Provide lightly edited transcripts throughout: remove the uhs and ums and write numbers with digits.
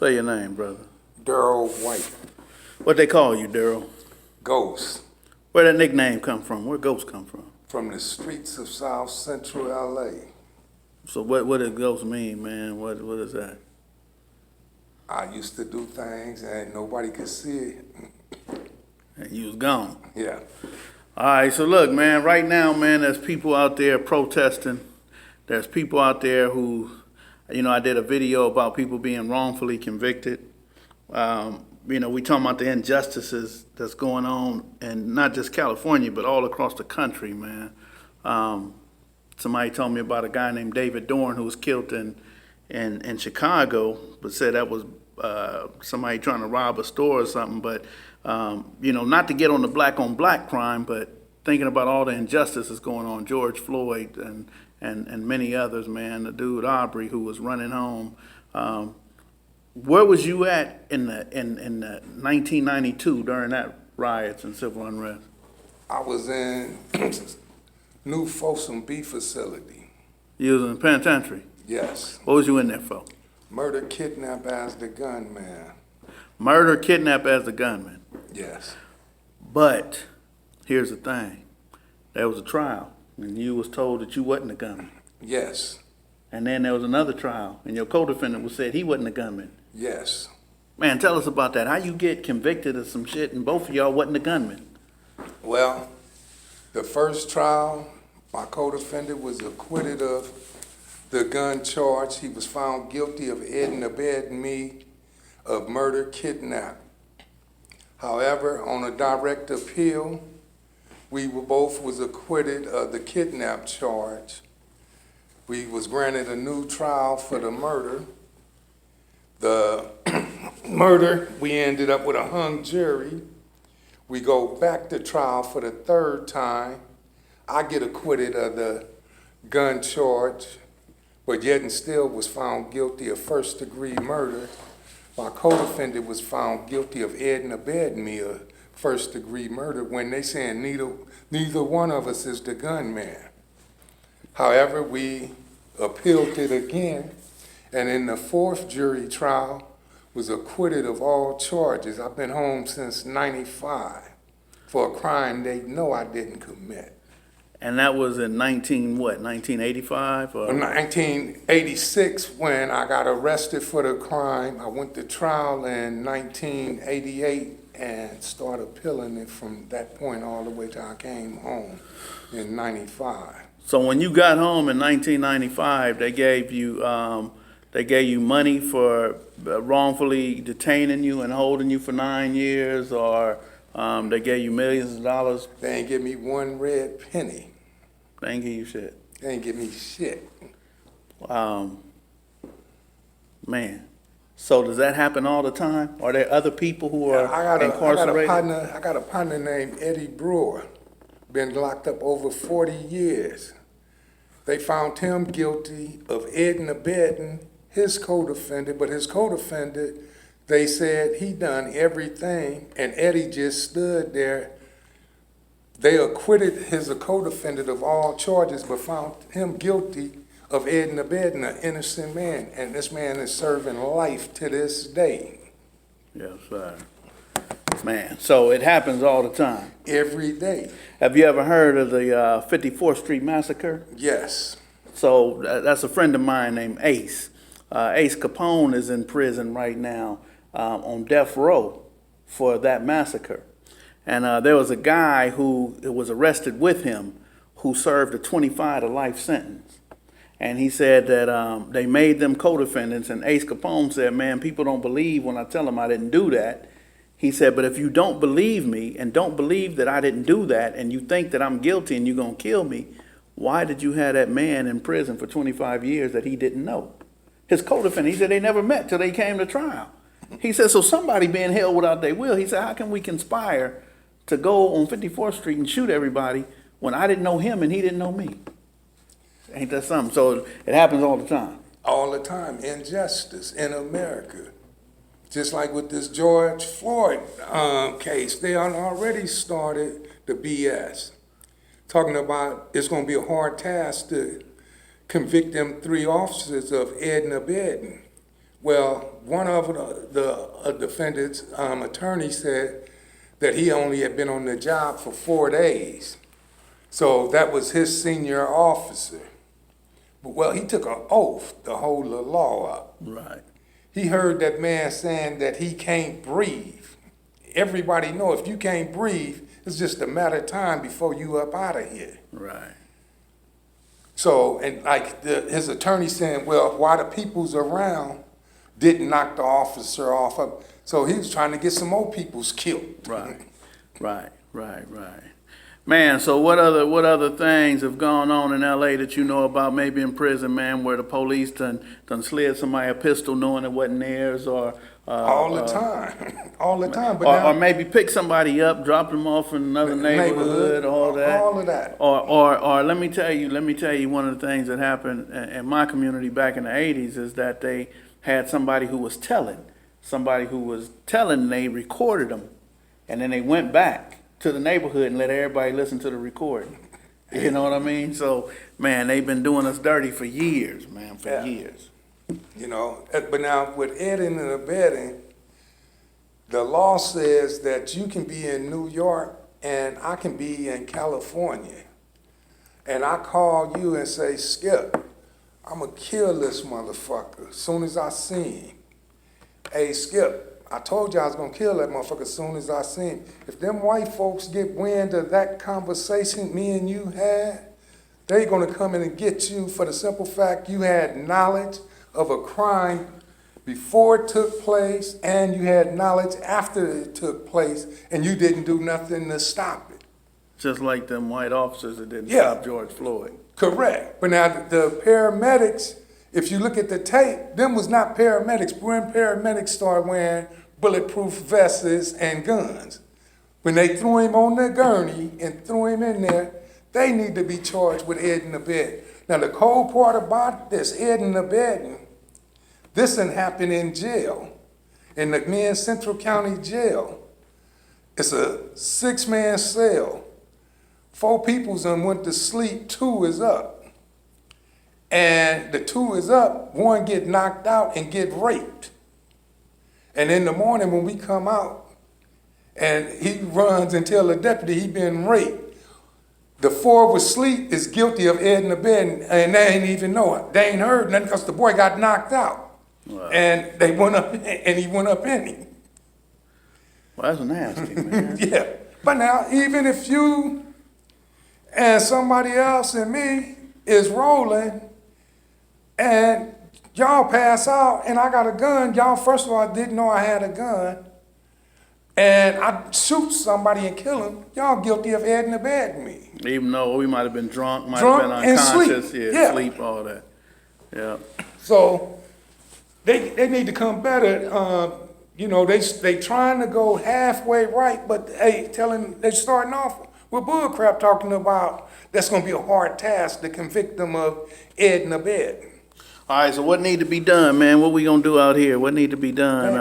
Say your name, brother. Daryl White. What they call you, Daryl? Ghost. Where that nickname come from? Where Ghost come from? From the streets of South Central LA. So what does Ghost mean, man? What is that? I used to do things and nobody could see it. And you was gone. Yeah. All right, so look, man, right now, man, there's people out there protesting. There's people out there who, I did a video about people being wrongfully convicted. We talking about the injustices that's going on, and not just California, but all across the country, man. Somebody told me about a guy named David Dorn who was killed in Chicago, but said that was somebody trying to rob a store or something. But, not to get on the black-on-black crime, but thinking about all the injustices going on, George Floyd and many others, man, the dude Aubrey who was running home. Where was you at in the 1992 during that riots and civil unrest? I was in New Folsom B facility. You was in the penitentiary? Yes. What was you in there for? Murder, kidnap as the gunman. Murder, kidnap as the gunman. Yes. But here's the thing. There was a trial, and you was told that you wasn't a gunman. Yes. And then there was another trial, and your co-defendant was said he wasn't a gunman. Yes. Man, tell us about that. How you get convicted of some shit and both of y'all wasn't a gunman? Well, the first trial, my co-defendant was acquitted of the gun charge. He was found guilty of aiding and abetting me of murder, kidnap. However, on a direct appeal, we was acquitted of the kidnap charge. We was granted a new trial for the murder. The murder, we ended up with a hung jury. We go back to trial for the third time. I get acquitted of the gun charge, but yet and still was found guilty of first-degree murder. My co-defendant was found guilty of aiding and abetting me of first-degree murder when they saying neither one of us is the gunman. However, we appealed it again, and in the fourth jury trial, was acquitted of all charges. I've been home since '95 for a crime they know I didn't commit. And that was in 1985? Or? 1986 when I got arrested for the crime. I went to trial in 1988 and started appealing it from that point all the way till I came home in '95. So when you got home in 1995, they gave you money for wrongfully detaining you and holding you for 9 years, or they gave you millions of dollars? They ain't give me one red penny. They ain't give you shit. They ain't give me shit. Man. So does that happen all the time? Are there other people who are incarcerated? I got a partner named Eddie Brewer. Been locked up over 40 years. They found him guilty of aiding and abetting his co-defendant, but his co-defendant, they said he done everything, and Eddie just stood there. They acquitted his co-defendant of all charges, but found him guilty of aiding and abetting an innocent man, and this man is serving life to this day. Yes, sir. Man, so it happens all the time. Every day. Have you ever heard of the 54th Street Massacre? Yes. So that's a friend of mine named Ace. Ace Capone is in prison right now on death row for that massacre. And there was a guy who was arrested with him who served a 25 to life sentence. And he said that they made them co-defendants, and Ace Capone said, man, people don't believe when I tell them I didn't do that. He said, but if you don't believe me and don't believe that I didn't do that and you think that I'm guilty and you're going to kill me, why did you have that man in prison for 25 years that he didn't know? His co-defendant, he said they never met till they came to trial. He said, so somebody being held without their will. He said, how can we conspire to go on 54th Street and shoot everybody when I didn't know him and he didn't know me? Ain't that something? So it happens all the time. All the time. Injustice in America. Just like with this George Floyd case, they already started the BS. Talking about it's going to be a hard task to convict them 3 officers of aiding and abetting. Well, one of the defendant's attorney said that he only had been on the job for 4 days. So that was his senior officer. Well, he took an oath to hold the law up. Right. He heard that man saying that he can't breathe. Everybody know if you can't breathe, it's just a matter of time before you up out of here. Right. So, and like his attorney saying, well, why the people's around didn't knock the officer off of, so he was trying to get some more people's killed. Right. Man, so what other things have gone on in LA that you know about, maybe in prison, man, where the police done slid somebody a pistol knowing it wasn't theirs, or all the time. All the time. But or maybe pick somebody up, drop them off in another neighborhood, all that. All of that. Or let me tell you one of the things that happened in my community back in the 80s is that they had somebody who was telling, and they recorded them, and then they went back to the neighborhood and let everybody listen to the recording. You know what I mean? So, man, they've been doing us dirty for years, man, years. You know, but now with aiding and abetting, the law says that you can be in New York and I can be in California. And I call you and say, Skipp, I'm going to kill this motherfucker as soon as I see him. Hey, Skipp, I told you I was going to kill that motherfucker as soon as I see him. If them white folks get wind of that conversation me and you had, they're going to come in and get you for the simple fact you had knowledge of a crime before it took place and you had knowledge after it took place and you didn't do nothing to stop it. Just like them white officers that didn't stop George Floyd. Correct. But now the paramedics, if you look at the tape, them was not paramedics. When paramedics started wearing bulletproof vests and guns, when they threw him on the gurney and threw him in there, they need to be charged with aiding and abetting. Now the cold part about this aiding and abetting, this didn't happen in jail, in the Men's Central County Jail. It's a 6-man cell. 4 peoples done went to sleep, 2 is up. And the 2 is up, 1 get knocked out and get raped. And in the morning when we come out, and he runs and tell the deputy he been raped, the 4 was asleep is guilty of aiding and abetting, and they ain't even know it. They ain't heard nothing because the boy got knocked out. Wow. And they went up, and he went up in him. Well, that's nasty, man. Yeah. But now, even if you and somebody else and me is rolling, and y'all pass out, and I got a gun, y'all, first of all, didn't know I had a gun, and I shoot somebody and kill him, y'all guilty of aiding and abetting me. Even though we might have been drunk, might have been unconscious, sleep, all that. Yeah. So they need to come better. You know, they trying to go halfway right, but hey, they starting off with bullcrap talking about that's going to be a hard task to convict them of aiding and abetting. All right, so what need to be done, man? What we gonna do out here? What need to be done?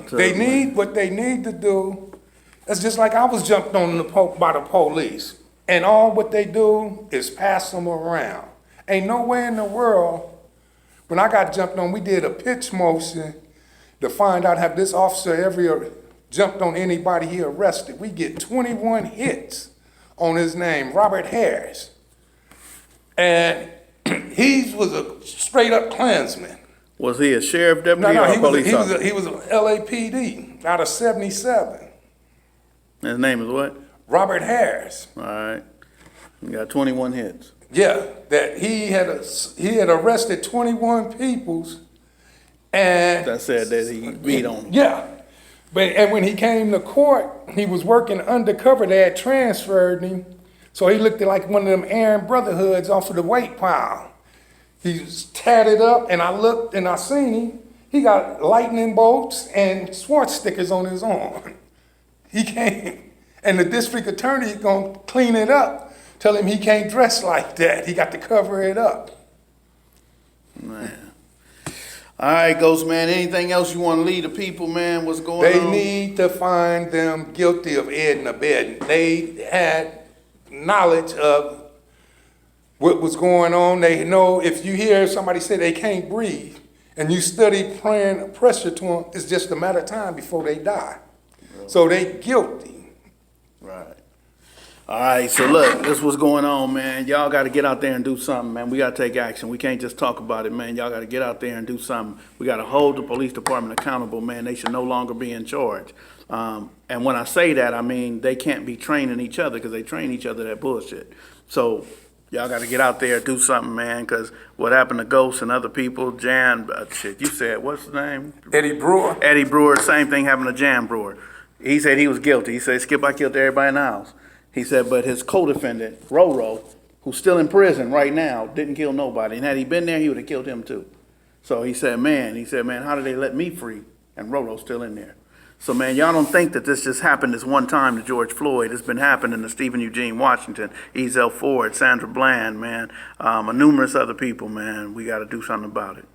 What they need to do. It's just like I was jumped on by the police, and all what they do is pass them around. Ain't no way in the world. When I got jumped on, we did a pitch motion to find out have this officer ever jumped on anybody he arrested. We get 21 hits on his name, Robert Harris, and he was a straight up Klansman. Was he a sheriff deputy or a police officer? He was a LAPD out of 77. His name is what? Robert Harris. All right. He got 21 hits. Yeah, that he had arrested 21 peoples, and that said that he beat on them. Yeah, and when he came to court, he was working undercover. They had transferred him, so he looked like one of them Aryan Brotherhoods off of the weight pile. He was tatted up, and I looked and I seen him. He got lightning bolts and swart stickers on his arm. He came, and the district attorney gonna clean it up. Tell him he can't dress like that. He got to cover it up. Man. All right, Ghost Man. Anything else you want to leave the people, man? What's going on? They need to find them guilty of aiding and abetting. They had knowledge of what was going on. They know if you hear somebody say they can't breathe, And you study praying pressure to them, it's just a matter of time before they die. So they guilty. Right. All right, so look, this is what's going on, man. Y'all got to get out there and do something, man. We got to take action. We can't just talk about it, man. Y'all got to get out there and do something. We got to hold the police department accountable, man. They should no longer be in charge. And when I say that, I mean they can't be training each other because they train each other that bullshit. So y'all got to get out there and do something, man, because what happened to Ghost and other people, Jan, you said, what's his name? Eddie Brewer. Eddie Brewer, same thing happened to Jan Brewer. He said he was guilty. He said, Skipp, I killed everybody in the house. He said, but his co-defendant, Roro, who's still in prison right now, didn't kill nobody. And had he been there, he would have killed him too. So he said, man, how did they let me free? And Roro's still in there. So, man, y'all don't think that this just happened this one time to George Floyd. It's been happening to Stephen Eugene Washington, Ezell Ford, Sandra Bland, man, and numerous other people, man. We got to do something about it.